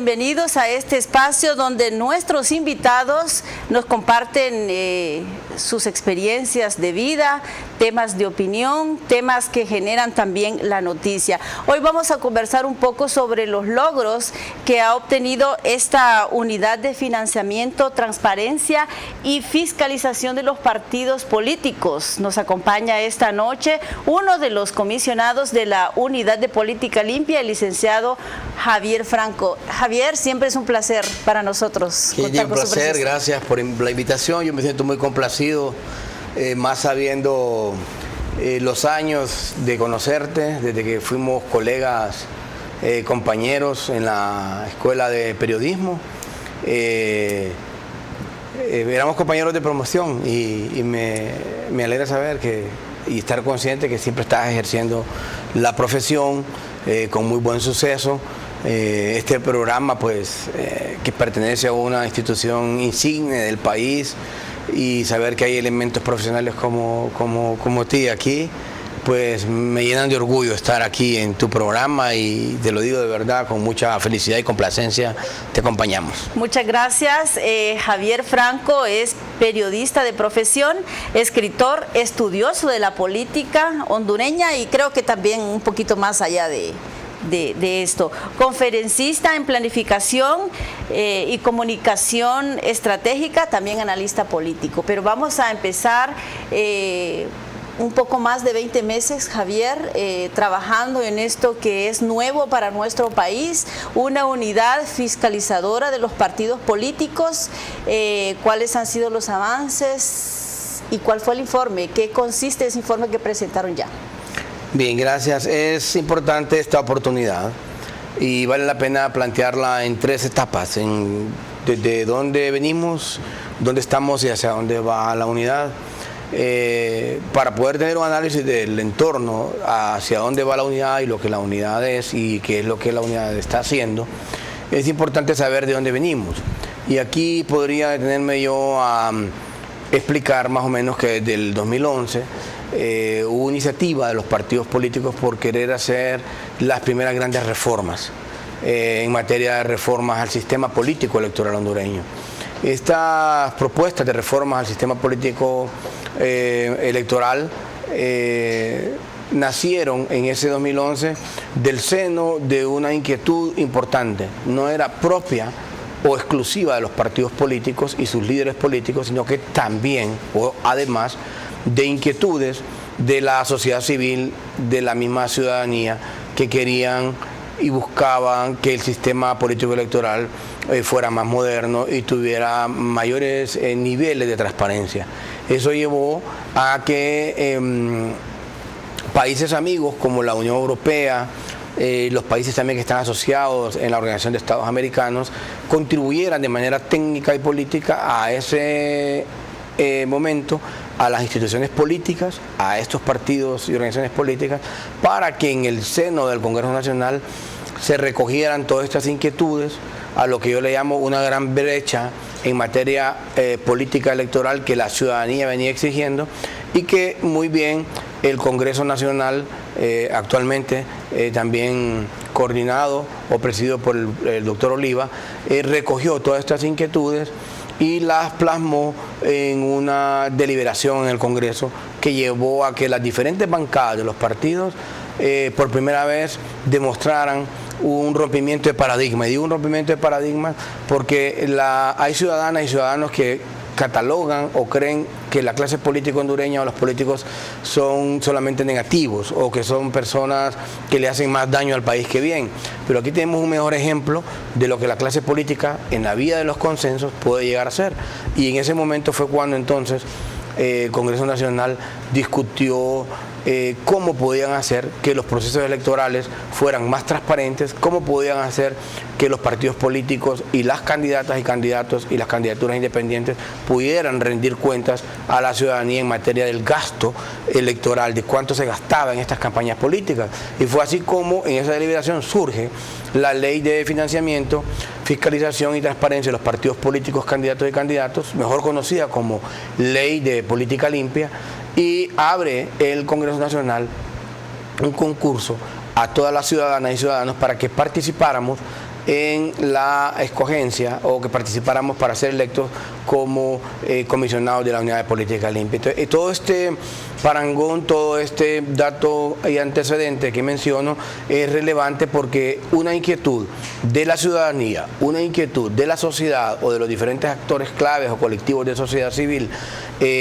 bienvenidos a este espacio donde nuestros invitados nos comparten sus experiencias de vida, temas de opinión, temas que generan también la noticia. Hoy vamos a conversar un poco sobre los logros que ha obtenido esta unidad de financiamiento, transparencia y fiscalización de los partidos políticos. Nos acompaña esta noche uno de los comisionados de la Unidad de Política Limpia, el licenciado Javier Franco. Javier, siempre es un placer para nosotros. Un placer, gracias por la invitación. Yo me siento muy complacido, más sabiendo los años de conocerte, desde que fuimos colegas, compañeros en la escuela de periodismo. Éramos compañeros de promoción y me alegra saber y estar consciente que siempre estás ejerciendo la profesión con muy buen suceso. Este programa, pues, que pertenece a una institución insigne del país, y saber que hay elementos profesionales como ti aquí, pues me llenan de orgullo estar aquí en tu programa, y te lo digo de verdad, con mucha felicidad y complacencia te acompañamos. Muchas gracias. Javier Franco es periodista de profesión, escritor, estudioso de la política hondureña y creo que también un poquito más allá de esto. Conferencista en planificación y comunicación estratégica, también analista político. Pero vamos a empezar un poco más de 20 meses, Javier, trabajando en esto que es nuevo para nuestro país, una unidad fiscalizadora de los partidos políticos. ¿Cuáles han sido los avances y cuál fue el informe? ¿Qué consiste ese informe que presentaron ya? Bien, gracias. Es importante esta oportunidad y vale la pena plantearla en tres etapas, desde dónde venimos, dónde estamos y hacia dónde va la unidad. Para poder tener un análisis del entorno, hacia dónde va la unidad y lo que la unidad es y qué es lo que la unidad está haciendo, es importante saber de dónde venimos. Y aquí podría detenerme yo a explicar más o menos que desde el 2011 hubo iniciativa de los partidos políticos por querer hacer las primeras grandes reformas en materia de reformas al sistema político electoral hondureño. Estas propuestas de reformas al sistema político electoral nacieron en ese 2011 del seno de una inquietud importante. No era propia o exclusiva de los partidos políticos y sus líderes políticos, sino que también, o además, de inquietudes de la sociedad civil, de la misma ciudadanía, que querían y buscaban que el sistema político electoral fuera más moderno y tuviera mayores niveles de transparencia. Eso llevó a que países amigos como la Unión Europea, los países también que están asociados en la Organización de Estados Americanos, contribuyeran de manera técnica y política a ese momento, a las instituciones políticas, a estos partidos y organizaciones políticas, para que en el seno del Congreso Nacional se recogieran todas estas inquietudes, a lo que yo le llamo una gran brecha en materia política electoral que la ciudadanía venía exigiendo, y que muy bien el Congreso Nacional, actualmente también coordinado o presidido por el doctor Oliva, recogió todas estas inquietudes y las plasmó en una deliberación en el Congreso que llevó a que las diferentes bancadas de los partidos por primera vez demostraran un rompimiento de paradigma. Y digo un rompimiento de paradigma porque hay ciudadanas y ciudadanos que catalogan o creen que la clase política hondureña o los políticos son solamente negativos o que son personas que le hacen más daño al país que bien. Pero aquí tenemos un mejor ejemplo de lo que la clase política en la vía de los consensos puede llegar a ser. Y en ese momento fue cuando entonces el Congreso Nacional discutió cómo podían hacer que los procesos electorales fueran más transparentes, cómo podían hacer que los partidos políticos y las candidatas y candidatos y las candidaturas independientes pudieran rendir cuentas a la ciudadanía en materia del gasto electoral, de cuánto se gastaba en estas campañas políticas. Y fue así como en esa deliberación surge la ley de financiamiento, fiscalización y transparencia de los partidos políticos, candidatos y candidatos, mejor conocida como Ley de Política Limpia, y abre el Congreso Nacional un concurso a todas las ciudadanas y ciudadanos para que participáramos en la escogencia o que participáramos para ser electos como comisionados de la Unidad de Política Limpia. Entonces, todo este parangón, todo este dato y antecedente que menciono es relevante porque una inquietud de la ciudadanía, una inquietud de la sociedad o de los diferentes actores claves o colectivos de sociedad civil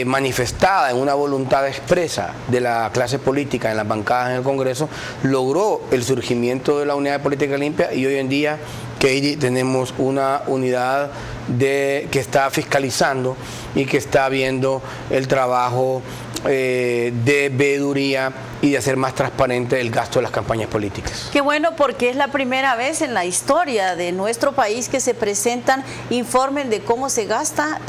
manifestada en una voluntad expresa de la clase política en las bancadas en el Congreso, logró el surgimiento de la Unidad de Política Limpia y hoy en día, Katie, tenemos una unidad que está fiscalizando y que está viendo el trabajo de veeduría y de hacer más transparente el gasto de las campañas políticas. Qué bueno, porque es la primera vez en la historia de nuestro país que se presentan informes de cómo se gasta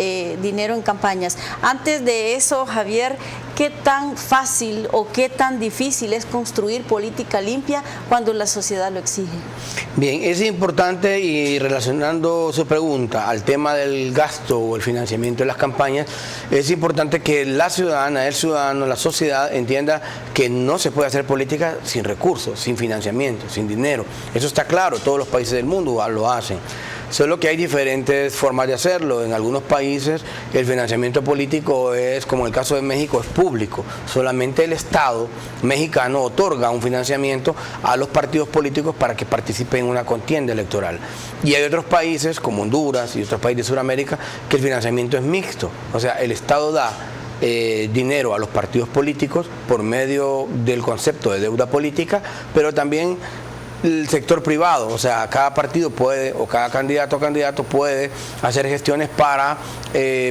dinero en campañas. Antes de eso, Javier, ¿qué tan fácil o qué tan difícil es construir política limpia cuando la sociedad lo exige? Bien, es importante, y relacionando su pregunta al tema del gasto o el financiamiento de las campañas, es importante que la ciudadana, el ciudadano, la sociedad entienda que no se puede hacer política sin recursos, sin financiamiento, sin dinero. Eso está claro, todos los países del mundo lo hacen. Solo que hay diferentes formas de hacerlo. En algunos países el financiamiento político es, como en el caso de México, es público. Solamente el Estado mexicano otorga un financiamiento a los partidos políticos para que participen en una contienda electoral. Y hay otros países, como Honduras y otros países de Sudamérica, que el financiamiento es mixto. O sea, el Estado da dinero a los partidos políticos por medio del concepto de deuda política, pero también el sector privado, o sea, cada partido puede, o cada candidato o candidato puede hacer gestiones para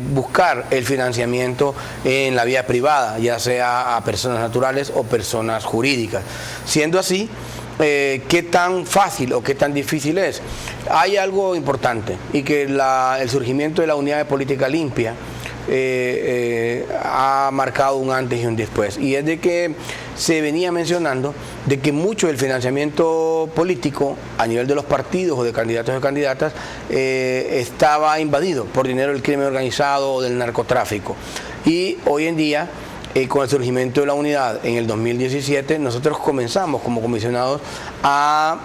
buscar el financiamiento en la vía privada, ya sea a personas naturales o personas jurídicas. Siendo así, ¿qué tan fácil o qué tan difícil es? Hay algo importante, y que el surgimiento de la Unidad de Política Limpia ha marcado un antes y un después, y es de que se venía mencionando de que mucho del financiamiento político a nivel de los partidos o de candidatos o candidatas estaba invadido por dinero del crimen organizado o del narcotráfico, y hoy en día con el surgimiento de la unidad en el 2017 nosotros comenzamos como comisionados a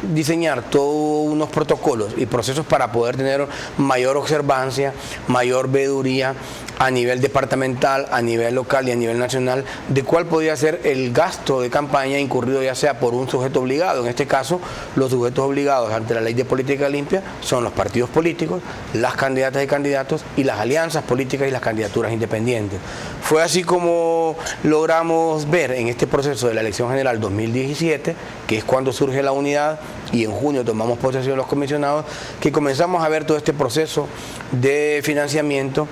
diseñar todos unos protocolos y procesos para poder tener mayor observancia, mayor veeduría a nivel departamental, a nivel local y a nivel nacional, de cuál podría ser el gasto de campaña incurrido ya sea por un sujeto obligado. En este caso, los sujetos obligados ante la ley de política limpia son los partidos políticos, las candidatas y candidatos y las alianzas políticas y las candidaturas independientes. Fue así como logramos ver en este proceso de la elección general 2017, que es cuando surge la unidad, y en junio tomamos posesión los comisionados, que comenzamos a ver todo este proceso de financiamiento,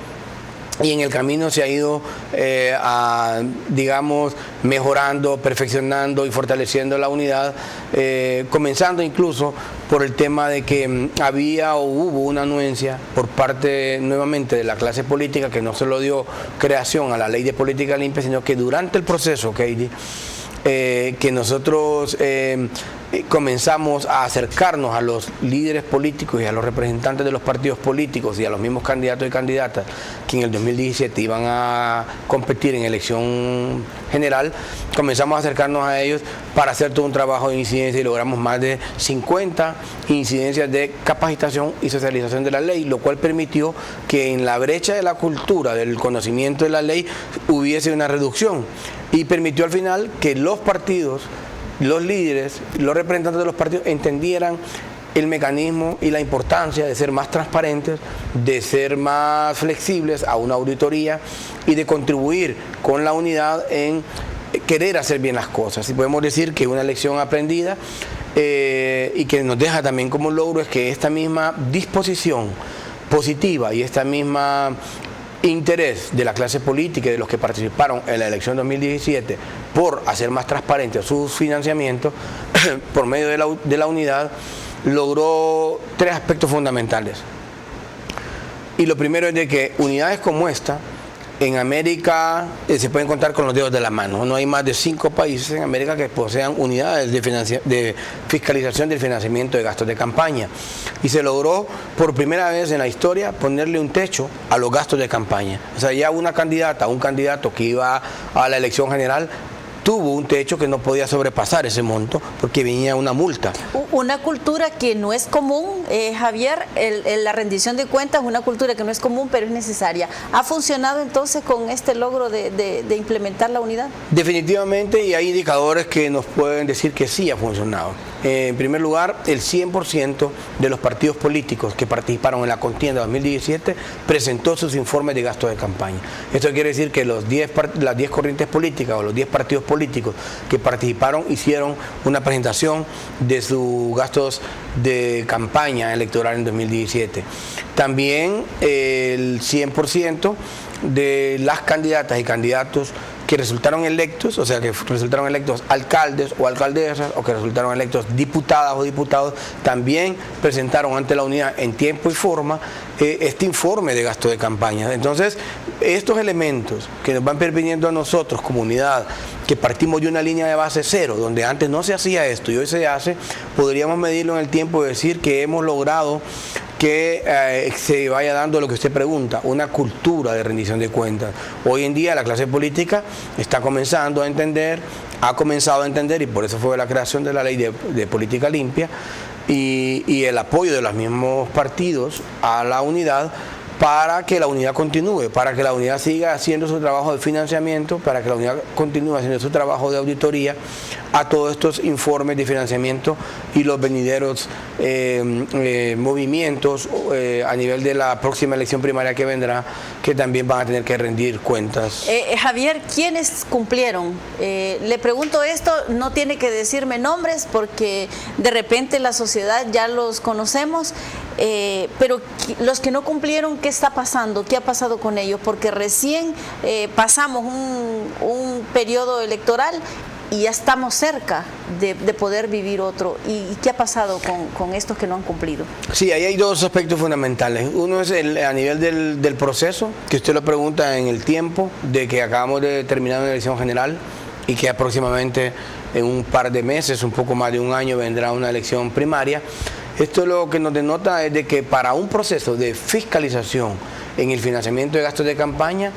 y en el camino se ha ido, digamos, mejorando, perfeccionando y fortaleciendo la unidad, comenzando incluso por el tema de que había o hubo una anuencia por parte nuevamente de la clase política que no solo dio creación a la ley de política limpia, sino que durante el proceso, Katie, que nosotros comenzamos a acercarnos a los líderes políticos y a los representantes de los partidos políticos y a los mismos candidatos y candidatas que en el 2017 iban a competir en elección general, comenzamos a acercarnos a ellos para hacer todo un trabajo de incidencia, y logramos más de 50 incidencias de capacitación y socialización de la ley, lo cual permitió que en la brecha de la cultura, del conocimiento de la ley, hubiese una reducción, y permitió al final que los partidos, los líderes, los representantes de los partidos entendieran el mecanismo y la importancia de ser más transparentes, de ser más flexibles a una auditoría y de contribuir con la unidad en querer hacer bien las cosas. Y podemos decir que una lección aprendida y que nos deja también como logro es que esta misma disposición positiva y esta misma interés de la clase política y de los que participaron en la elección 2017 por hacer más transparente sus financiamientos por medio de la unidad, logró tres aspectos fundamentales. Y lo primero es de que unidades como esta en América se pueden contar con los dedos de la mano. No hay más de 5 países en América que posean unidades de fiscalización del financiamiento de gastos de campaña. Y se logró por primera vez en la historia ponerle un techo a los gastos de campaña. O sea, ya una candidata, un candidato que iba a la elección general tuvo un techo que no podía sobrepasar ese monto porque venía una multa. Una cultura que no es común, Javier, la rendición de cuentas es una cultura que no es común, pero es necesaria. ¿Ha funcionado entonces con este logro de implementar la unidad? Definitivamente, y hay indicadores que nos pueden decir que sí ha funcionado. En primer lugar, el 100% de los partidos políticos que participaron en la contienda 2017 presentó sus informes de gasto de campaña. Esto quiere decir que las 10 corrientes políticas o los 10 partidos políticos que participaron hicieron una presentación de sus gastos de campaña electoral en 2017. También el 100% de las candidatas y candidatos que resultaron electos, o sea, que resultaron electos alcaldes o alcaldesas, o que resultaron electos diputadas o diputados, también presentaron ante la unidad en tiempo y forma este informe de gasto de campaña. Entonces, estos elementos que nos van permitiendo a nosotros, comunidad, que partimos de una línea de base cero, donde antes no se hacía esto y hoy se hace, podríamos medirlo en el tiempo y decir que hemos logrado que se vaya dando lo que usted pregunta, una cultura de rendición de cuentas. Hoy en día la clase política está comenzando a entender, ha comenzado a entender, y por eso fue la creación de la ley de política limpia y el apoyo de los mismos partidos a la unidad, para que la unidad continúe, para que la unidad siga haciendo su trabajo de financiamiento, para que la unidad continúe haciendo su trabajo de auditoría a todos estos informes de financiamiento y los venideros movimientos a nivel de la próxima elección primaria que vendrá, que también van a tener que rendir cuentas. Javier, ¿quiénes cumplieron? Le pregunto esto, no tiene que decirme nombres porque de repente la sociedad ya los conocemos, pero los que no cumplieron, ¿qué está pasando? ¿Qué ha pasado con ellos? Porque recién pasamos un periodo electoral y ya estamos cerca de poder vivir otro. ¿Y qué ha pasado con estos que no han cumplido? Sí, ahí hay dos aspectos fundamentales. Uno es a nivel del proceso, que usted lo pregunta en el tiempo, de que acabamos de terminar una elección general y que aproximadamente en un par de meses, un poco más de un año, vendrá una elección primaria. Esto lo que nos denota es de que para un proceso de fiscalización en el financiamiento de gastos de campaña,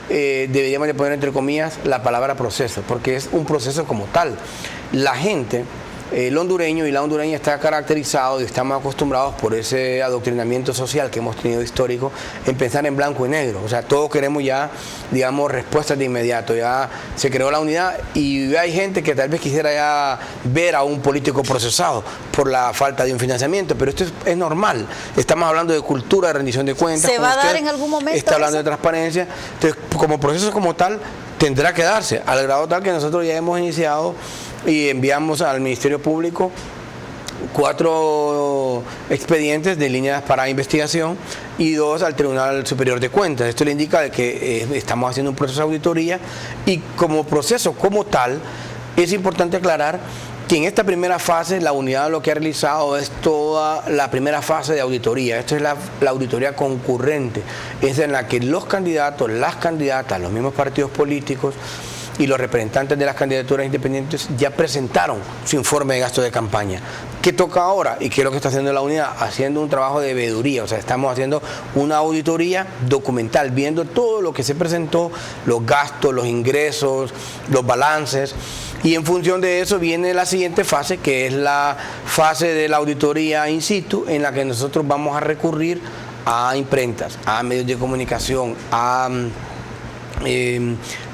deberíamos de poner entre comillas la palabra proceso, porque es un proceso como tal. La gente, el hondureño y la hondureña está caracterizado y estamos acostumbrados por ese adoctrinamiento social que hemos tenido histórico en pensar en blanco y negro. O sea, todos queremos ya, digamos, respuestas de inmediato. Ya se creó la unidad y hay gente que tal vez quisiera ya ver a un político procesado por la falta de un financiamiento, pero esto es normal. Estamos hablando de cultura de rendición de cuentas. ¿Se va a dar en algún momento? Está hablando de transparencia. Entonces, como proceso como tal, tendrá que darse, al grado tal que nosotros ya hemos iniciado y enviamos al Ministerio Público 4 expedientes de líneas para investigación y 2 al Tribunal Superior de Cuentas. Esto le indica de que estamos haciendo un proceso de auditoría y como proceso como tal es importante aclarar que en esta primera fase la unidad lo que ha realizado es toda la primera fase de auditoría. Esta es la auditoría concurrente, es en la que los candidatos, las candidatas, los mismos partidos políticos y los representantes de las candidaturas independientes ya presentaron su informe de gasto de campaña. ¿Qué toca ahora? ¿Y qué es lo que está haciendo la unidad? Haciendo un trabajo de veeduría, o sea, estamos haciendo una auditoría documental, viendo todo lo que se presentó, los gastos, los ingresos, los balances, y en función de eso viene la siguiente fase, que es la fase de la auditoría in situ, en la que nosotros vamos a recurrir a imprentas, a medios de comunicación, a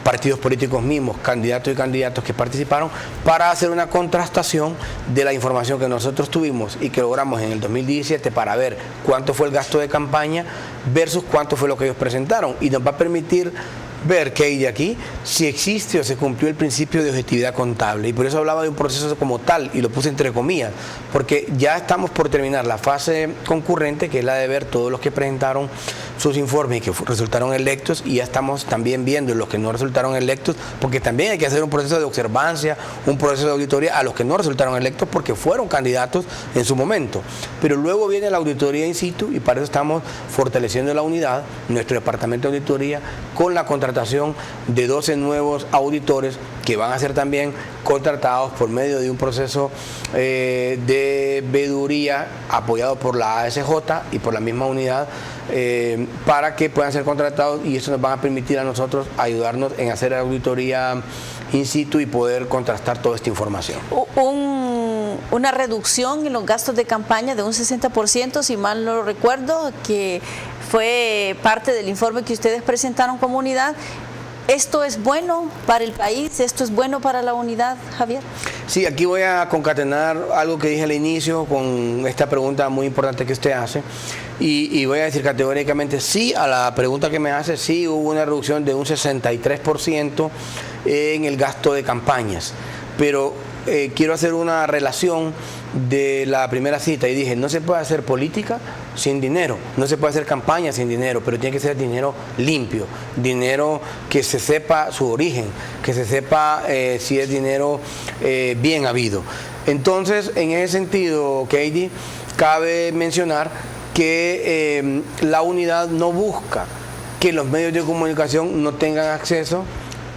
partidos políticos mismos, candidatos y candidatos que participaron, para hacer una contrastación de la información que nosotros tuvimos y que logramos en el 2017 para ver cuánto fue el gasto de campaña versus cuánto fue lo que ellos presentaron, y nos va a permitir ver que hay de aquí, si existe o se cumplió el principio de objetividad contable. Y por eso hablaba de un proceso como tal, y lo puse entre comillas, porque ya estamos por terminar la fase concurrente, que es la de ver todos los que presentaron sus informes y que resultaron electos, y ya estamos también viendo los que no resultaron electos, porque también hay que hacer un proceso de observancia, un proceso de auditoría a los que no resultaron electos porque fueron candidatos en su momento. Pero luego viene la auditoría in situ, y para eso estamos fortaleciendo la unidad, nuestro departamento de auditoría, con la contratación de 12 nuevos auditores que van a ser también contratados por medio de un proceso de veeduría apoyado por la ASJ y por la misma unidad, para que puedan ser contratados, y eso nos va a permitir a nosotros ayudarnos en hacer auditoría in situ y poder contrastar toda esta información. Una reducción en los gastos de campaña de un 60%, si mal no recuerdo, que fue parte del informe que ustedes presentaron como unidad. ¿Esto es bueno para el país? ¿Esto es bueno para la unidad, Javier? Sí, aquí voy a concatenar algo que dije al inicio con esta pregunta muy importante que usted hace y voy a decir categóricamente sí a la pregunta que me hace. Sí, hubo una reducción de un 63% en el gasto de campañas, pero quiero hacer una relación de la primera cita y dije, no se puede hacer política sin dinero, no se puede hacer campaña sin dinero, pero tiene que ser dinero limpio, dinero que se sepa su origen, que se sepa si es dinero bien habido. Entonces, en ese sentido, Katie, cabe mencionar que la unidad no busca que los medios de comunicación no tengan acceso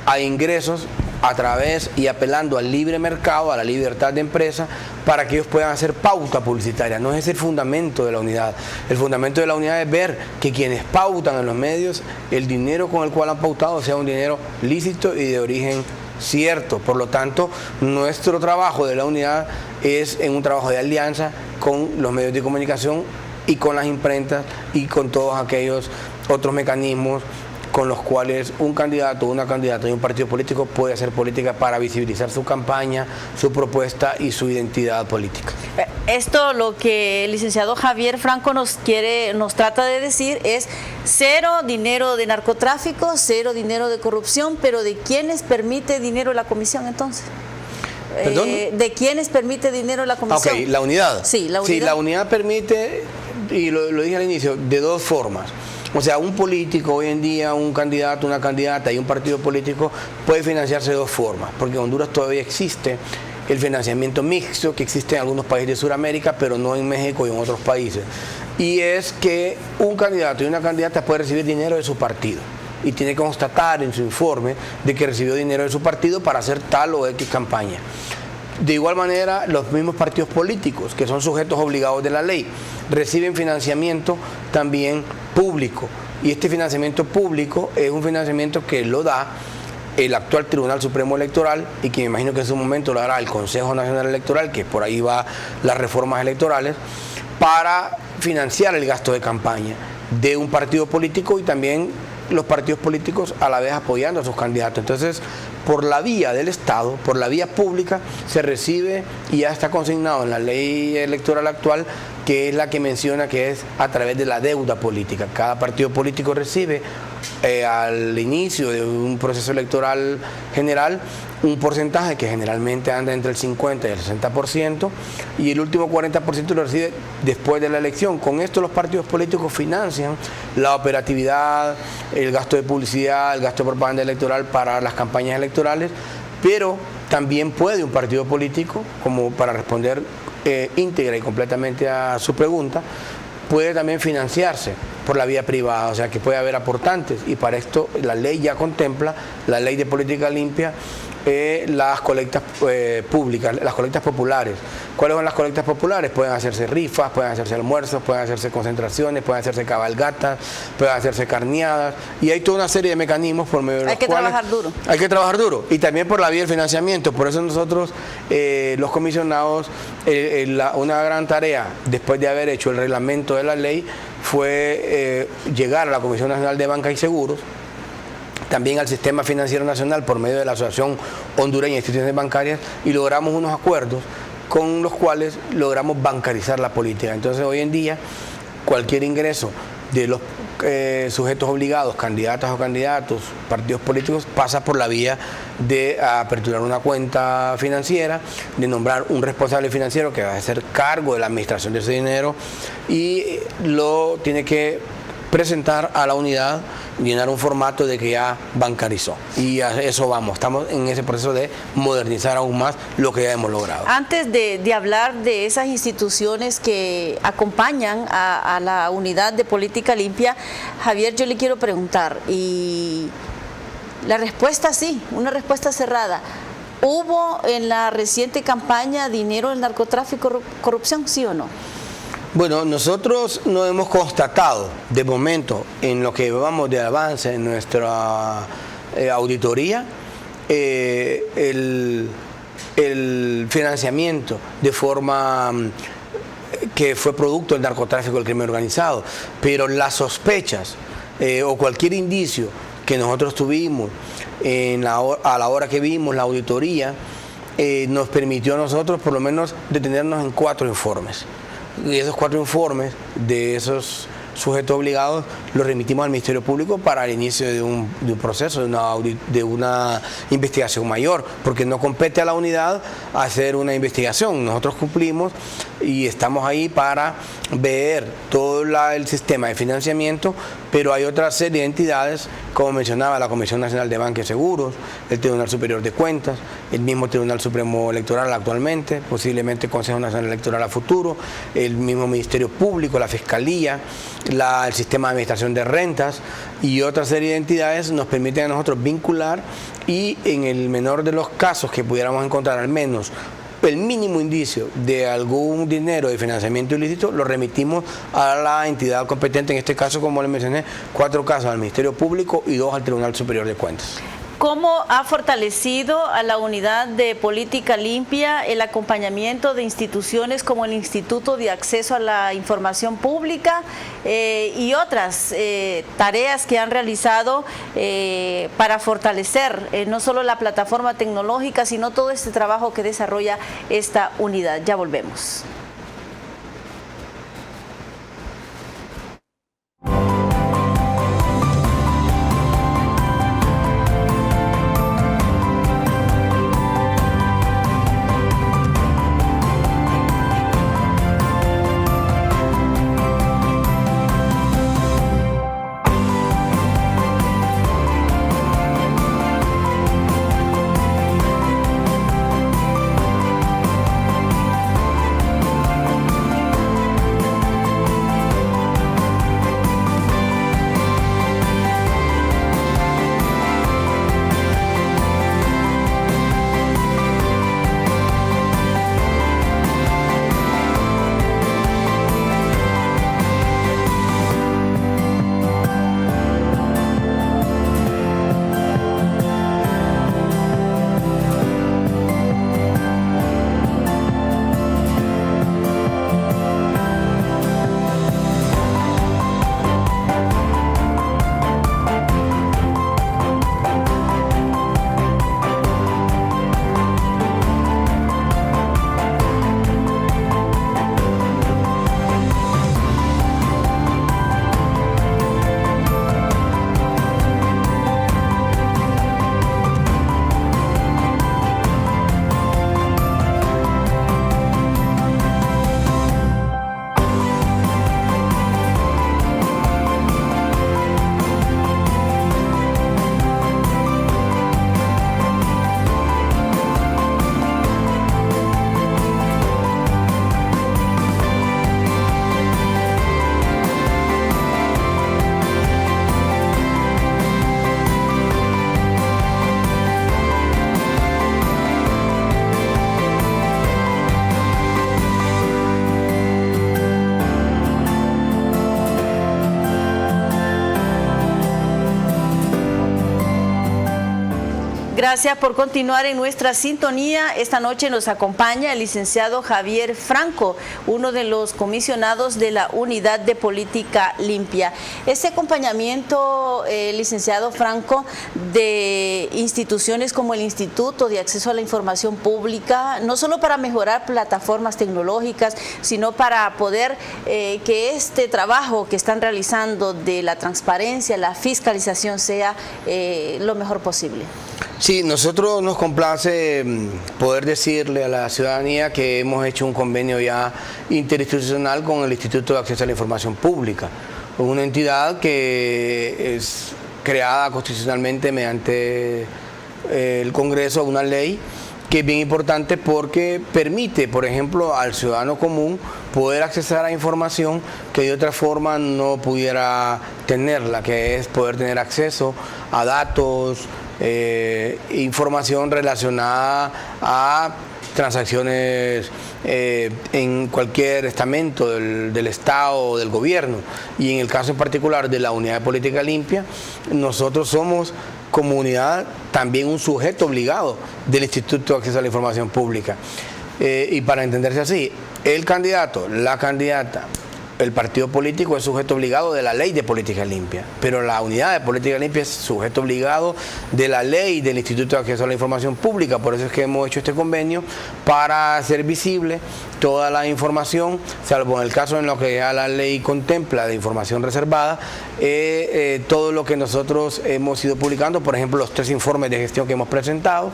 a ingresos a través y apelando al libre mercado, a la libertad de empresa, para que ellos puedan hacer pauta publicitaria. No es el fundamento de la unidad. El fundamento de la unidad es ver que quienes pautan en los medios, el dinero con el cual han pautado sea un dinero lícito y de origen cierto. Por lo tanto, nuestro trabajo de la unidad es en un trabajo de alianza con los medios de comunicación y con las imprentas y con todos aquellos otros mecanismos con los cuales un candidato, una candidata y un partido político puede hacer política para visibilizar su campaña, su propuesta y su identidad política. Esto lo que el licenciado Javier Franco nos trata de decir es cero dinero de narcotráfico, cero dinero de corrupción, pero ¿de quiénes permite dinero la comisión entonces? ¿Perdón? ¿De quiénes permite dinero la comisión? Ok, la unidad. Sí, la unidad. Sí, la unidad permite, y lo dije al inicio, de dos formas. O sea, un político hoy en día, un candidato, una candidata y un partido político puede financiarse de dos formas, porque en Honduras todavía existe el financiamiento mixto que existe en algunos países de Sudamérica, pero no en México y en otros países. Y es que un candidato y una candidata puede recibir dinero de su partido y tiene que constatar en su informe de que recibió dinero de su partido para hacer tal o X campaña. De igual manera, los mismos partidos políticos, que son sujetos obligados de la ley, reciben financiamiento también público. Y este financiamiento público es un financiamiento que lo da el actual Tribunal Supremo Electoral y que me imagino que en su momento lo hará el Consejo Nacional Electoral, que por ahí va las reformas electorales, para financiar el gasto de campaña de un partido político y también los partidos políticos a la vez apoyando a sus candidatos. Entonces, por la vía del Estado, por la vía pública, se recibe y ya está consignado en la ley electoral actual, que es la que menciona que es a través de la deuda política. Cada partido político recibe al inicio de un proceso electoral general un porcentaje que generalmente anda entre el 50 y el 60%, y el último 40% lo recibe después de la elección. Con esto los partidos políticos financian la operatividad, el gasto de publicidad, el gasto de propaganda electoral para las campañas electorales, pero también puede un partido político, como para responder íntegra y completamente a su pregunta, puede también financiarse por la vía privada, o sea que puede haber aportantes, y para esto la ley ya contempla, la ley de política limpia, las colectas públicas, las colectas populares. ¿Cuáles son las colectas populares? Pueden hacerse rifas, pueden hacerse almuerzos, pueden hacerse concentraciones, pueden hacerse cabalgatas, pueden hacerse carneadas, y hay toda una serie de mecanismos por medio de los cuales trabajar duro. Hay que trabajar duro, y también por la vía del financiamiento. Por eso nosotros, los comisionados, una gran tarea, después de haber hecho el reglamento de la ley, fue llegar a la Comisión Nacional de Banca y Seguros, también al Sistema Financiero Nacional por medio de la Asociación Hondureña de Instituciones Bancarias, y logramos unos acuerdos con los cuales logramos bancarizar la política. Entonces hoy en día cualquier ingreso de los sujetos obligados, candidatas o candidatos, partidos políticos, pasa por la vía de aperturar una cuenta financiera, de nombrar un responsable financiero que va a hacer cargo de la administración de ese dinero, y lo tiene que presentar a la unidad, llenar un formato de que ya bancarizó. Y a eso vamos, estamos en ese proceso de modernizar aún más lo que ya hemos logrado. Antes de hablar de esas instituciones que acompañan a la unidad de política limpia, Javier, yo le quiero preguntar, y la respuesta sí, una respuesta cerrada. ¿Hubo en la reciente campaña dinero del narcotráfico, corrupción, sí o no? Bueno, nosotros no hemos constatado de momento en lo que vamos de avance en nuestra auditoría el financiamiento de forma que fue producto del narcotráfico del crimen organizado, pero las sospechas o cualquier indicio que nosotros tuvimos a la hora que vimos la auditoría nos permitió a nosotros por lo menos detenernos en 4 informes. Y esos 4 informes de esos sujetos obligados los remitimos al Ministerio Público para el inicio de un proceso, de una investigación mayor, porque no compete a la unidad hacer una investigación. Nosotros cumplimos y estamos ahí para ver todo el sistema de financiamiento, pero hay otra serie de entidades, como mencionaba la Comisión Nacional de Banca y Seguros, el Tribunal Superior de Cuentas, el mismo Tribunal Supremo Electoral actualmente, posiblemente el Consejo Nacional Electoral a futuro, el mismo Ministerio Público, la Fiscalía, el Sistema de Administración de Rentas y otra serie de entidades nos permiten a nosotros vincular y en el menor de los casos que pudiéramos encontrar al menos el mínimo indicio de algún dinero de financiamiento ilícito, lo remitimos a la entidad competente, en este caso, como les mencioné, 4 casos al Ministerio Público y 2 al Tribunal Superior de Cuentas. ¿Cómo ha fortalecido a la unidad de política limpia el acompañamiento de instituciones como el Instituto de Acceso a la Información Pública y otras tareas que han realizado para fortalecer no solo la plataforma tecnológica, sino todo este trabajo que desarrolla esta unidad? Ya volvemos. Gracias por continuar en nuestra sintonía. Esta noche nos acompaña el licenciado Javier Franco, uno de los comisionados de la Unidad de Política Limpia. Este acompañamiento, licenciado Franco, de instituciones como el Instituto de Acceso a la Información Pública, no solo para mejorar plataformas tecnológicas, sino para poder que este trabajo que están realizando de la transparencia, la fiscalización sea lo mejor posible. Sí, nosotros nos complace poder decirle a la ciudadanía que hemos hecho un convenio ya interinstitucional con el Instituto de Acceso a la Información Pública, una entidad que es creada constitucionalmente mediante el Congreso, una ley que es bien importante porque permite, por ejemplo, al ciudadano común poder acceder a información que de otra forma no pudiera tenerla, que es poder tener acceso a datos, información relacionada a transacciones en cualquier estamento del Estado o del gobierno. Y en el caso en particular de la Unidad de Política Limpia, nosotros somos comunidad también un sujeto obligado del Instituto de Acceso a la Información Pública. Y para entenderse así, el candidato, la candidata, el partido político es sujeto obligado de la ley de política limpia, pero la unidad de política limpia es sujeto obligado de la ley del Instituto de Acceso a la Información Pública. Por eso es que hemos hecho este convenio para hacer visible toda la información, salvo en el caso en lo que ya la ley contempla de información reservada, todo lo que nosotros hemos ido publicando, por ejemplo, los 3 informes de gestión que hemos presentado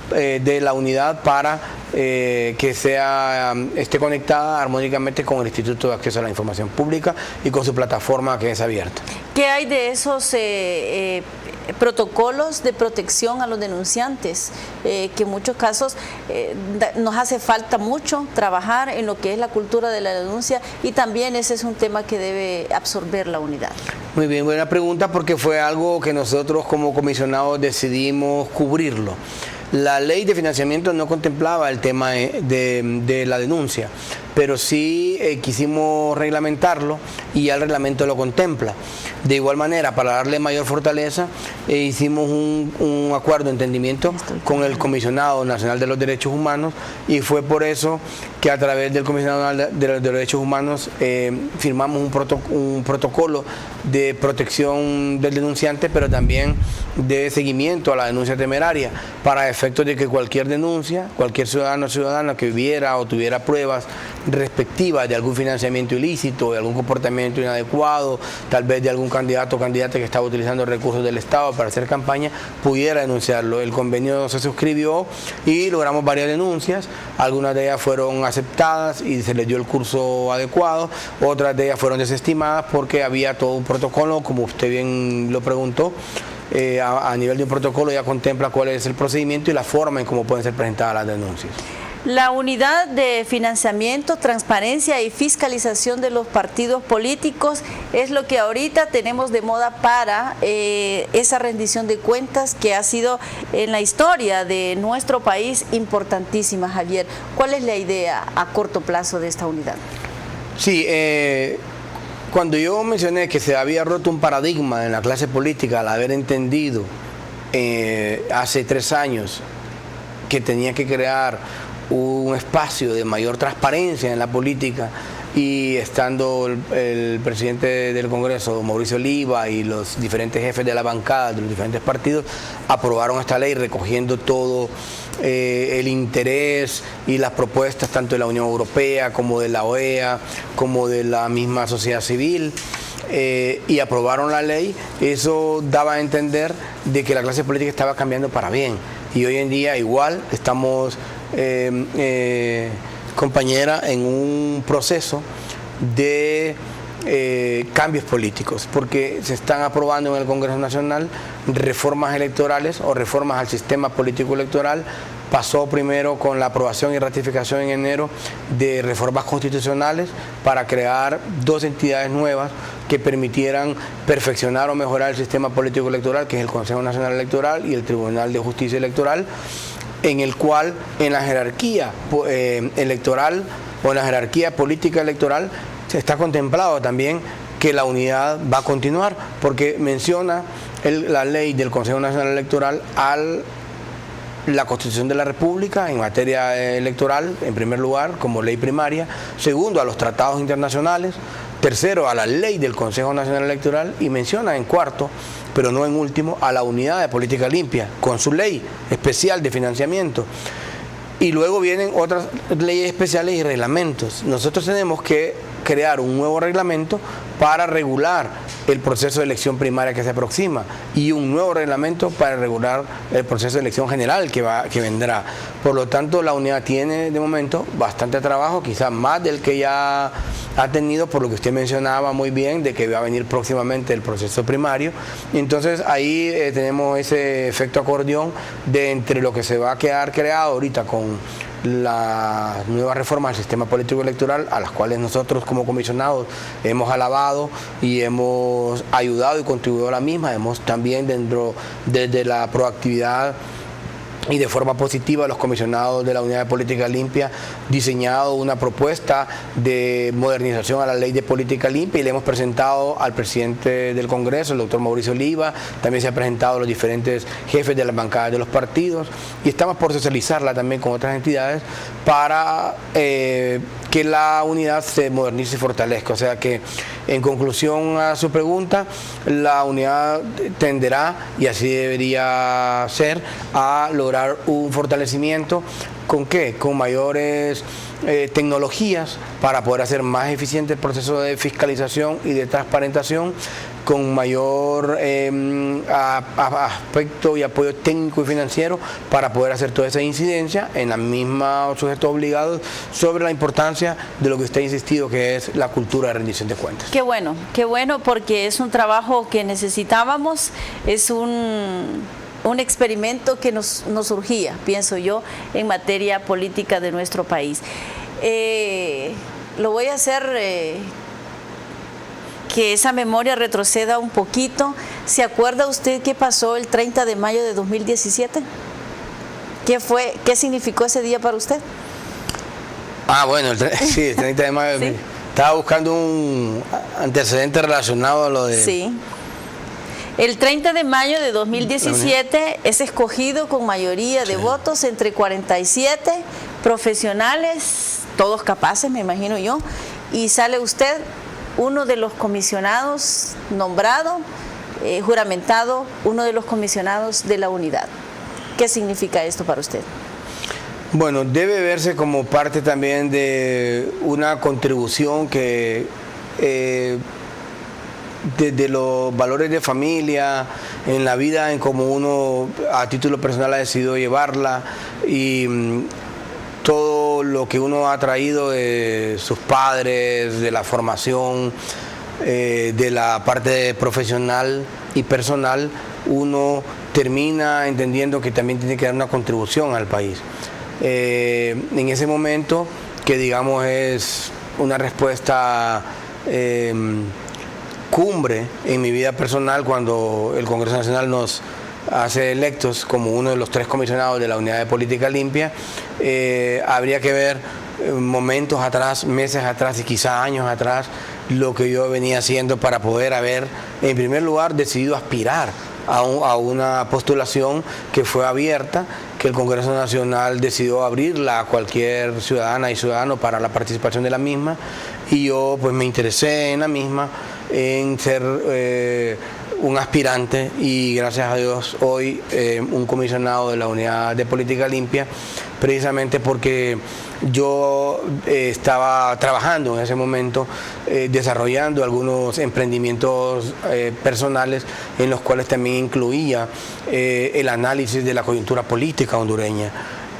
de la unidad para que esté conectada armónicamente con el Instituto de Acceso a la Información Pública y con su plataforma que es abierta. ¿Qué hay de esos protocolos de protección a los denunciantes? Que en muchos casos nos hace falta mucho trabajar en lo que es la cultura de la denuncia, y también ese es un tema que debe absorber la unidad. Muy bien, buena pregunta, porque fue algo que nosotros como comisionados decidimos cubrirlo. La ley de financiamiento no contemplaba el tema de la denuncia, pero sí quisimos reglamentarlo y ya el reglamento lo contempla. De igual manera, para darle mayor fortaleza, hicimos un acuerdo de entendimiento con el Comisionado Nacional de los Derechos Humanos, y fue por eso que a través del Comisionado Nacional de los Derechos Humanos firmamos un protocolo de protección del denunciante, pero también de seguimiento a la denuncia temeraria, para efectos de que cualquier denuncia, cualquier ciudadano o ciudadana que viera o tuviera pruebas respectivas de algún financiamiento ilícito, de algún comportamiento inadecuado, tal vez de algún candidato o candidata que estaba utilizando recursos del Estado para hacer campaña, pudiera denunciarlo. El convenio se suscribió y logramos varias denuncias, algunas de ellas fueron aceptadas y se les dio el curso adecuado, otras de ellas fueron desestimadas porque había todo un protocolo, como usted bien lo preguntó. A nivel de un protocolo ya contempla cuál es el procedimiento y la forma en cómo pueden ser presentadas las denuncias. La unidad de financiamiento, transparencia y fiscalización de los partidos políticos es lo que ahorita tenemos de moda para esa rendición de cuentas que ha sido en la historia de nuestro país importantísima, Javier. ¿Cuál es la idea a corto plazo de esta unidad? Sí, cuando yo mencioné que se había roto un paradigma en la clase política al haber entendido hace 3 años que tenía que crear un espacio de mayor transparencia en la política, y estando el presidente del Congreso, Mauricio Oliva, y los diferentes jefes de la bancada de los diferentes partidos aprobaron esta ley recogiendo todo el interés y las propuestas tanto de la Unión Europea como de la OEA como de la misma sociedad civil, y aprobaron la ley. Eso daba a entender de que la clase política estaba cambiando para bien, y hoy en día igual estamos compañera, en un proceso de cambios políticos, porque se están aprobando en el Congreso Nacional reformas electorales o reformas al sistema político electoral. Pasó primero con la aprobación y ratificación en enero de reformas constitucionales para crear 2 entidades nuevas que permitieran perfeccionar o mejorar el sistema político electoral, que es el Consejo Nacional Electoral y el Tribunal de Justicia Electoral, en el cual en la jerarquía electoral o en la jerarquía política electoral se está contemplado también que la unidad va a continuar, porque menciona la ley del Consejo Nacional Electoral la Constitución de la República en materia electoral, en primer lugar, como ley primaria; segundo, a los tratados internacionales; tercero, a la ley del Consejo Nacional Electoral; y menciona en cuarto, pero no en último, a la unidad de política limpia, con su ley especial de financiamiento. Y luego vienen otras leyes especiales y reglamentos. Nosotros tenemos que crear un nuevo reglamento para regular el proceso de elección primaria que se aproxima, y un nuevo reglamento para regular el proceso de elección general que vendrá. Por lo tanto, la unidad tiene de momento bastante trabajo, quizás más del que ya ha tenido, por lo que usted mencionaba muy bien, de que va a venir próximamente el proceso primario. Entonces ahí tenemos ese efecto acordeón de entre lo que se va a quedar creado ahorita con las nuevas reformas del sistema político electoral, a las cuales nosotros como comisionados hemos alabado y hemos ayudado y contribuido a la misma. Hemos también desde la proactividad y de forma positiva los comisionados de la Unidad de Política Limpia diseñado una propuesta de modernización a la Ley de Política Limpia y le hemos presentado al presidente del Congreso, el doctor Mauricio Oliva, también se ha presentado a los diferentes jefes de las bancadas de los partidos y estamos por socializarla también con otras entidades para que la unidad se modernice y fortalezca. O sea que, en conclusión a su pregunta, la unidad tenderá, y así debería ser, a lograr un fortalecimiento. ¿Con qué? Con mayores tecnologías para poder hacer más eficiente el proceso de fiscalización y de transparentación, con mayor aspecto y apoyo técnico y financiero para poder hacer toda esa incidencia en la misma sujetos obligados sobre la importancia de lo que usted ha insistido, que es la cultura de rendición de cuentas. Qué bueno, porque es un trabajo que necesitábamos, es un experimento que nos surgía, pienso yo, en materia política de nuestro país. Lo voy a hacer que esa memoria retroceda un poquito. ¿Se acuerda usted qué pasó el 30 de mayo de 2017? ¿Qué significó ese día para usted? Bueno, sí, el 30 de mayo. ¿Sí? Estaba buscando un antecedente relacionado a lo de... Sí. El 30 de mayo de 2017 es escogido con mayoría de votos entre 47 profesionales, todos capaces, me imagino yo, y sale usted uno de los comisionados nombrado, juramentado, uno de los comisionados de la unidad. ¿Qué significa esto para usted? Bueno, debe verse como parte también de una contribución que desde los valores de familia, en la vida, en cómo uno a título personal ha decidido llevarla y todo lo que uno ha traído de sus padres, de la formación, de la parte profesional y personal, uno termina entendiendo que también tiene que dar una contribución al país. En ese momento, que digamos es una respuesta cumbre en mi vida personal, cuando el Congreso Nacional nos hace electos como uno de los 3 comisionados de la Unidad de Política Limpia, habría que ver momentos atrás, meses atrás y quizá años atrás, lo que yo venía haciendo para poder haber, en primer lugar, decidido aspirar a una postulación que fue abierta, que el Congreso Nacional decidió abrirla a cualquier ciudadana y ciudadano para la participación de la misma, y yo pues me interesé en la misma, en ser un aspirante y gracias a Dios hoy un comisionado de la Unidad de Política Limpia, precisamente porque yo estaba trabajando en ese momento, desarrollando algunos emprendimientos personales en los cuales también incluía el análisis de la coyuntura política hondureña.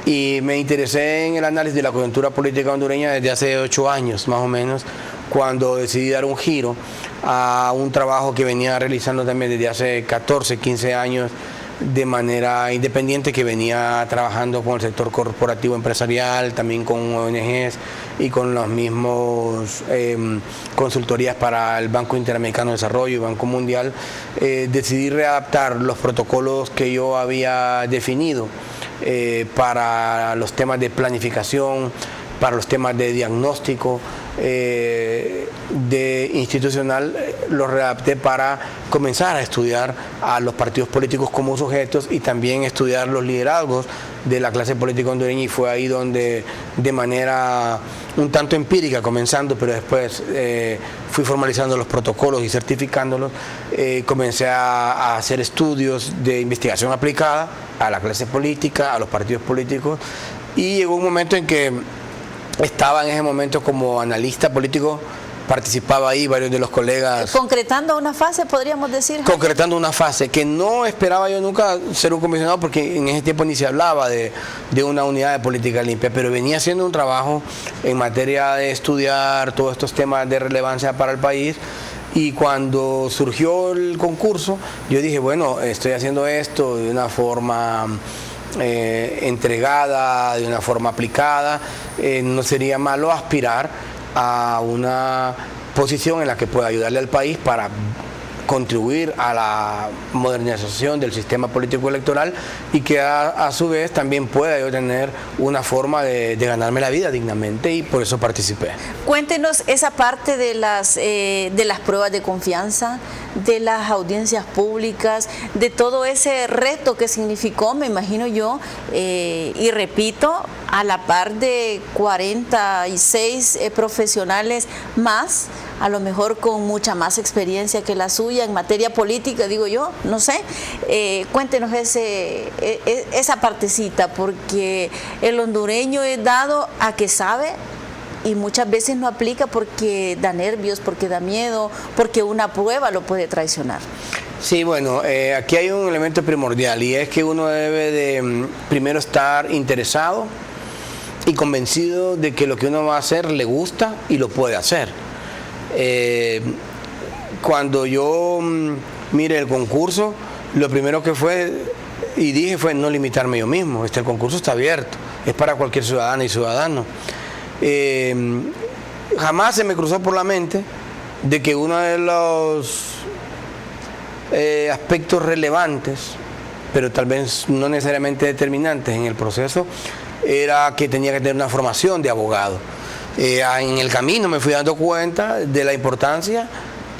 Y me interesé en el análisis de la coyuntura política hondureña desde hace 8 años más o menos, cuando decidí dar un giro a un trabajo que venía realizando también desde hace 14, 15 años de manera independiente, que venía trabajando con el sector corporativo empresarial, también con ONGs y con los mismos consultorías para el Banco Interamericano de Desarrollo y Banco Mundial. Decidí readaptar los protocolos que yo había definido para los temas de planificación, para los temas de diagnóstico de institucional, los readapté para comenzar a estudiar a los partidos políticos como sujetos y también estudiar los liderazgos de la clase política hondureña, y fue ahí donde de manera un tanto empírica comenzando, pero después fui formalizando los protocolos y certificándolos, comencé a hacer estudios de investigación aplicada a la clase política, a los partidos políticos, y llegó un momento en que estaba en ese momento como analista político, participaba ahí varios de los colegas. Concretando una fase, podríamos decir. Concretando una fase que no esperaba yo nunca ser un comisionado, porque en ese tiempo ni se hablaba de una unidad de política limpia, pero venía haciendo un trabajo en materia de estudiar todos estos temas de relevancia para el país. Y cuando surgió el concurso, yo dije, bueno, estoy haciendo esto de una forma entregada, de una forma aplicada, no sería malo aspirar a una posición en la que pueda ayudarle al país para contribuir a la modernización del sistema político electoral y que a su vez también pueda yo tener una forma de ganarme la vida dignamente, y por eso participé. Cuéntenos esa parte de las pruebas de confianza, de las audiencias públicas, de todo ese reto que significó, me imagino yo, y repito, a la par de 46 profesionales más, a lo mejor con mucha más experiencia que la suya en materia política, digo yo, no sé. Cuéntenos esa partecita, porque el hondureño es dado a que sabe y muchas veces no aplica porque da nervios, porque da miedo, porque una prueba lo puede traicionar. Sí, bueno, aquí hay un elemento primordial, y es que uno debe de primero estar interesado y convencido de que lo que uno va a hacer le gusta y lo puede hacer. Cuando yo mire el concurso, lo primero que fue y dije fue no limitarme yo mismo. El concurso está abierto, es para cualquier ciudadana y ciudadano. Jamás se me cruzó por la mente de que uno de los aspectos relevantes, pero tal vez no necesariamente determinantes en el proceso, era que tenía que tener una formación de abogado. En el camino me fui dando cuenta de la importancia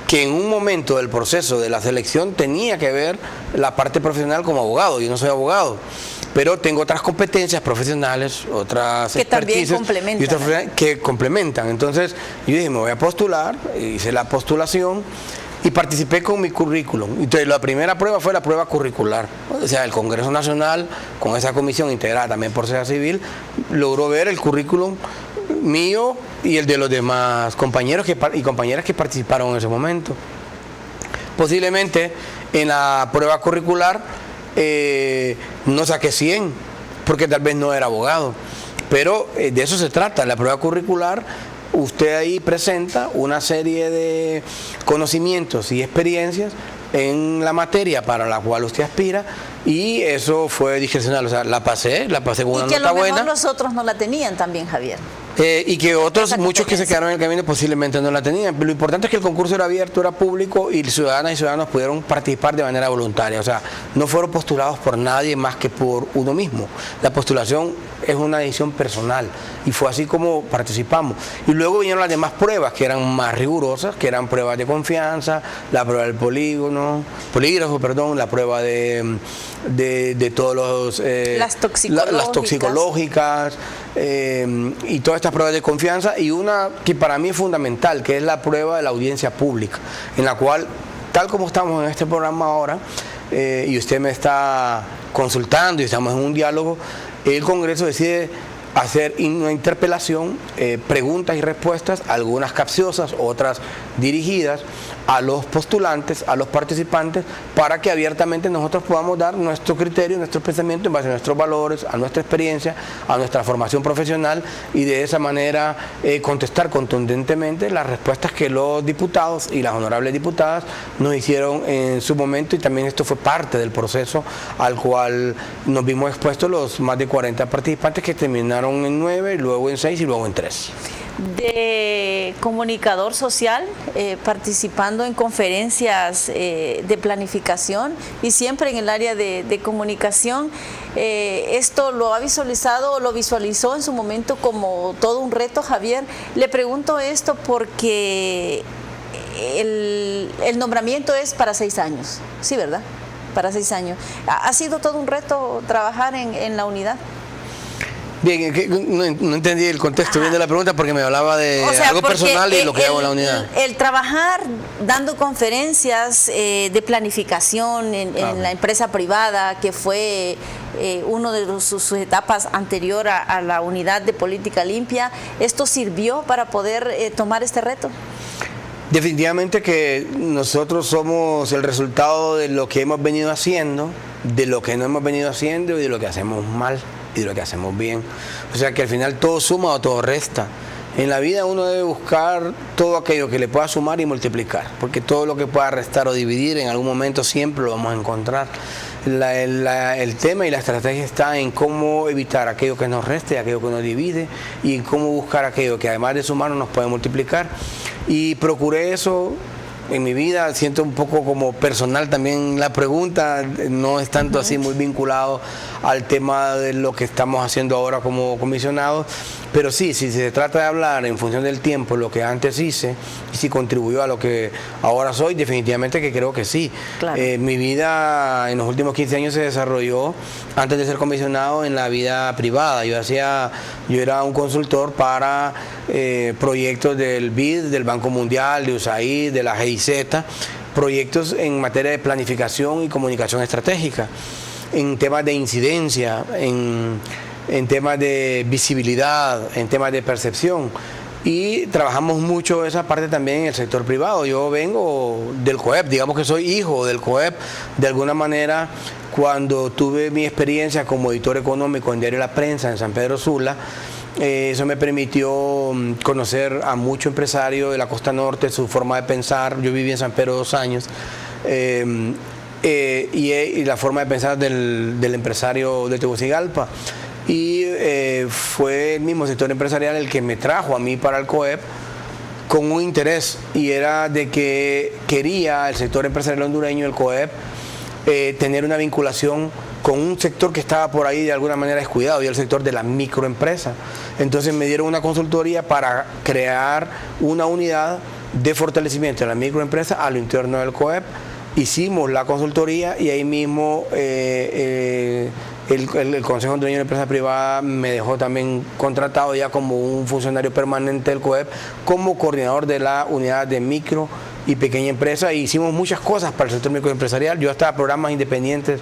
que en un momento del proceso de la selección tenía que ver la parte profesional como abogado. Yo no soy abogado, pero tengo otras competencias profesionales, otras que también complementan. Que complementan. Entonces yo dije, me voy a postular, hice la postulación y participé con mi currículum. Entonces la primera prueba fue la prueba curricular. O sea, el Congreso Nacional, con esa comisión integrada también por Sociedad Civil, logró ver el currículum mío y el de los demás compañeros y compañeras que participaron en ese momento. Posiblemente en la prueba curricular no saqué 100, porque tal vez no era abogado, pero de eso se trata. La prueba curricular, usted ahí presenta una serie de conocimientos y experiencias en la materia para la cual usted aspira, y eso fue discrecional. O sea, la pasé con una nota buena. Y que a lo mejor los otros no la tenían también, Javier. Y que otros, muchos que se quedaron en el camino, posiblemente no la tenían. Lo importante es que el concurso era abierto, era público, y ciudadanas y ciudadanos pudieron participar de manera voluntaria. O sea, no fueron postulados por nadie más que por uno mismo. La postulación es una decisión personal, y fue así como participamos. Y luego vinieron las demás pruebas, que eran más rigurosas, que eran pruebas de confianza, la prueba del polígrafo, la prueba de todos los... las toxicológicas. Y todas estas pruebas de confianza, y una que para mí es fundamental, que es la prueba de la audiencia pública, en la cual, tal como estamos en este programa ahora, y usted me está consultando y estamos en un diálogo, el Congreso decide hacer una interpelación, preguntas y respuestas, algunas capciosas, otras dirigidas a los postulantes, a los participantes, para que abiertamente nosotros podamos dar nuestro criterio, nuestro pensamiento en base a nuestros valores, a nuestra experiencia, a nuestra formación profesional, y de esa manera contestar contundentemente las respuestas que los diputados y las honorables diputadas nos hicieron en su momento. Y también esto fue parte del proceso al cual nos vimos expuestos los más de 40 participantes, que terminaron en 9, luego en 6 y luego en 3. De comunicador social, participando en conferencias de planificación, y siempre en el área de comunicación. Esto lo ha visualizado, o lo visualizó en su momento como todo un reto, Javier. Le pregunto esto porque el nombramiento es para 6 años, ¿sí, verdad? Para 6 años. ¿Ha sido todo un reto trabajar en la unidad? Bien, no entendí el contexto bien de la pregunta, porque me hablaba de algo personal y lo que hago en la unidad. El trabajar dando conferencias de planificación en la empresa privada, que fue uno de sus etapas anterior a la unidad de política limpia, ¿esto sirvió para poder tomar este reto? Definitivamente que nosotros somos el resultado de lo que hemos venido haciendo, de lo que no hemos venido haciendo, y de lo que hacemos mal y de lo que hacemos bien. O sea que al final todo suma o todo resta. En la vida uno debe buscar todo aquello que le pueda sumar y multiplicar, porque todo lo que pueda restar o dividir en algún momento siempre lo vamos a encontrar. El tema y la estrategia está en cómo evitar aquello que nos reste, aquello que nos divide, y en cómo buscar aquello que además de sumar nos puede multiplicar. Y procuré eso en mi vida, siento un poco como personal también la pregunta, no es tanto así muy vinculado al tema de lo que estamos haciendo ahora como comisionados, pero sí, si se trata de hablar en función del tiempo, lo que antes hice, y si contribuyó a lo que ahora soy, definitivamente que creo que sí. Claro. Mi vida en los últimos 15 años se desarrolló, antes de ser comisionado, en la vida privada. Yo era un consultor para proyectos del BID, del Banco Mundial, de USAID, de la GIZ, proyectos en materia de planificación y comunicación estratégica, en temas de incidencia, en temas de visibilidad, en temas de percepción. Y trabajamos mucho esa parte también en el sector privado. Yo vengo del COEP, digamos que soy hijo del COEP. De alguna manera, cuando tuve mi experiencia como editor económico en Diario La Prensa, en San Pedro Sula, eso me permitió conocer a muchos empresarios de la costa norte, su forma de pensar. Yo viví en San Pedro 2 años. Y la forma de pensar del empresario de Tegucigalpa. Y fue el mismo sector empresarial el que me trajo a mí para el COEP con un interés, y era de que quería el sector empresarial hondureño, el COEP, tener una vinculación con un sector que estaba por ahí de alguna manera descuidado, y el sector de la microempresa. Entonces me dieron una consultoría para crear una unidad de fortalecimiento de la microempresa a lo interno del COEP. Hicimos la consultoría y ahí mismo el Consejo Hondureño de Empresa Privada me dejó también contratado ya como un funcionario permanente del COEP, como coordinador de la unidad de micro y pequeña empresa, y hicimos muchas cosas para el sector microempresarial. Yo hasta programas independientes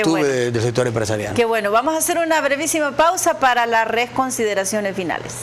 tuve del sector empresarial. Qué bueno, vamos a hacer una brevísima pausa para las consideraciones finales.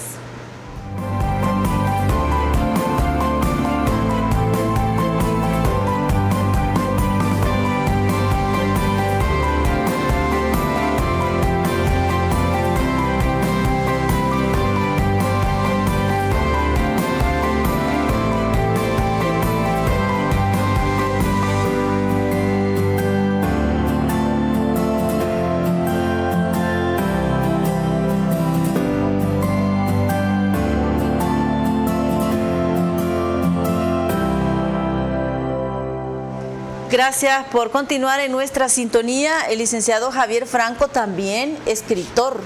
Gracias por continuar en nuestra sintonía. El licenciado Javier Franco, también escritor.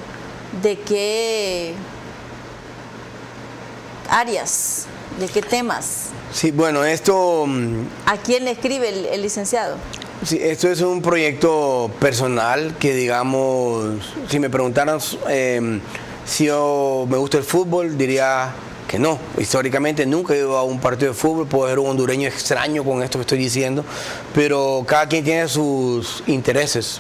¿De qué áreas? ¿De qué temas? Sí, bueno, esto... ¿A quién le escribe el licenciado? Sí, esto es un proyecto personal que, digamos, si me preguntaran si yo me gusta el fútbol, diría que no. Históricamente nunca he ido a un partido de fútbol, puedo ser un hondureño extraño con esto que estoy diciendo, pero cada quien tiene sus intereses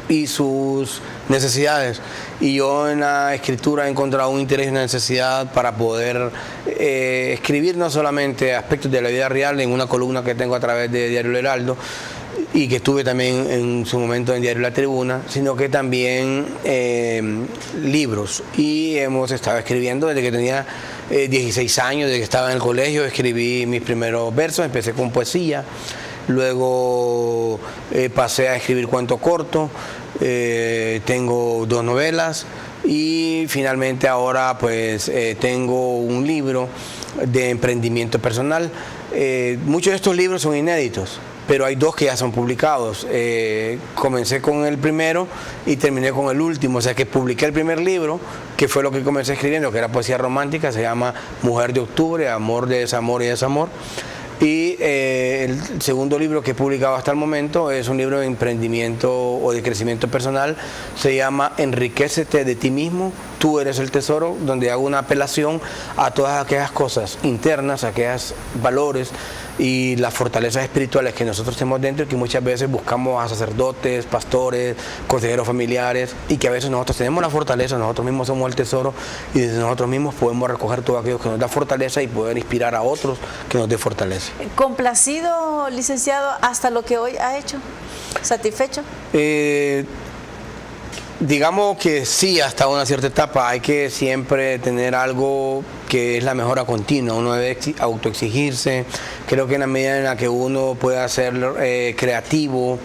y sus necesidades, y yo en la escritura he encontrado un interés y una necesidad para poder escribir no solamente aspectos de la vida real en una columna que tengo a través de Diario El Heraldo, y que estuve también en su momento en Diario La Tribuna, sino que también libros. Y hemos estado escribiendo desde que tenía 16 años, desde que estaba en el colegio, escribí mis primeros versos, empecé con poesía, luego pasé a escribir cuento corto, tengo 2 novelas, y finalmente ahora pues tengo un libro de emprendimiento personal. Muchos de estos libros son inéditos, pero hay 2 que ya son publicados. Comencé con el primero y terminé con el último, o sea que publiqué el primer libro, que fue lo que comencé escribiendo, que era poesía romántica, se llama Mujer de Octubre, Amor de Desamor y Desamor. Y el segundo libro que he publicado hasta el momento es un libro de emprendimiento o de crecimiento personal, se llama Enriquécete de ti mismo, tú eres el tesoro, donde hago una apelación a todas aquellas cosas internas, a aquellos valores y las fortalezas espirituales que nosotros tenemos dentro, y que muchas veces buscamos a sacerdotes, pastores, consejeros familiares, y que a veces nosotros tenemos la fortaleza, nosotros mismos somos el tesoro, y desde nosotros mismos podemos recoger todo aquello que nos da fortaleza y poder inspirar a otros que nos dé fortaleza. ¿Complacido, licenciado, hasta lo que hoy ha hecho? ¿Satisfecho? Digamos que sí, hasta una cierta etapa. Hay que siempre tener algo que es la mejora continua. Uno debe autoexigirse. Creo que en la medida en la que uno pueda ser creativo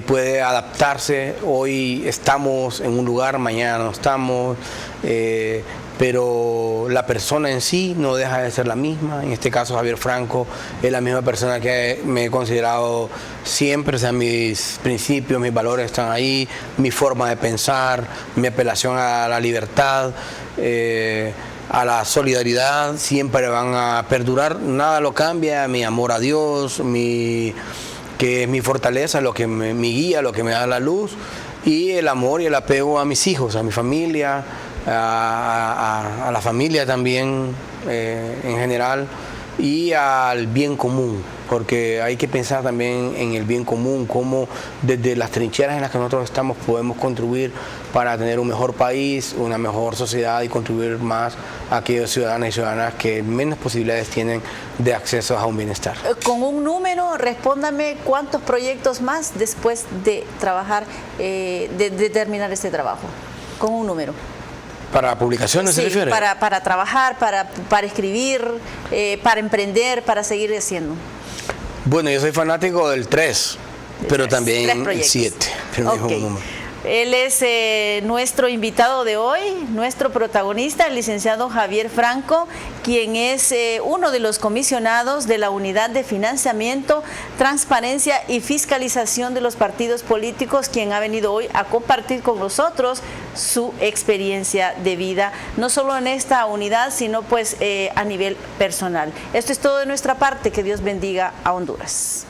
puede adaptarse. Hoy estamos en un lugar, mañana no estamos, pero la persona en sí no deja de ser la misma. En este caso, Javier Franco es la misma persona que me he considerado siempre. O sea, mis principios, mis valores están ahí, mi forma de pensar, mi apelación a la libertad, a la solidaridad, siempre van a perdurar. Nada lo cambia, mi amor a Dios, que es mi fortaleza, mi guía, lo que me da la luz, y el amor y el apego a mis hijos, a mi familia, a la familia también en general, y al bien común, porque hay que pensar también en el bien común, cómo desde las trincheras en las que nosotros estamos podemos contribuir para tener un mejor país, una mejor sociedad y contribuir más a aquellos ciudadanos y ciudadanas que menos posibilidades tienen de acceso a un bienestar. Con un número, respóndame cuántos proyectos más después de trabajar, de terminar este trabajo, con un número. ¿Para publicaciones se refiere? Para trabajar, para escribir, para emprender, para seguir haciendo. Bueno, yo soy fanático del 3, pero también el 7. Okay. Él es nuestro invitado de hoy, nuestro protagonista, el licenciado Javier Franco, quien es uno de los comisionados de la Unidad de Financiamiento, Transparencia y Fiscalización de los Partidos Políticos, quien ha venido hoy a compartir con nosotros su experiencia de vida, no solo en esta unidad, sino pues a nivel personal. Esto es todo de nuestra parte. Que Dios bendiga a Honduras.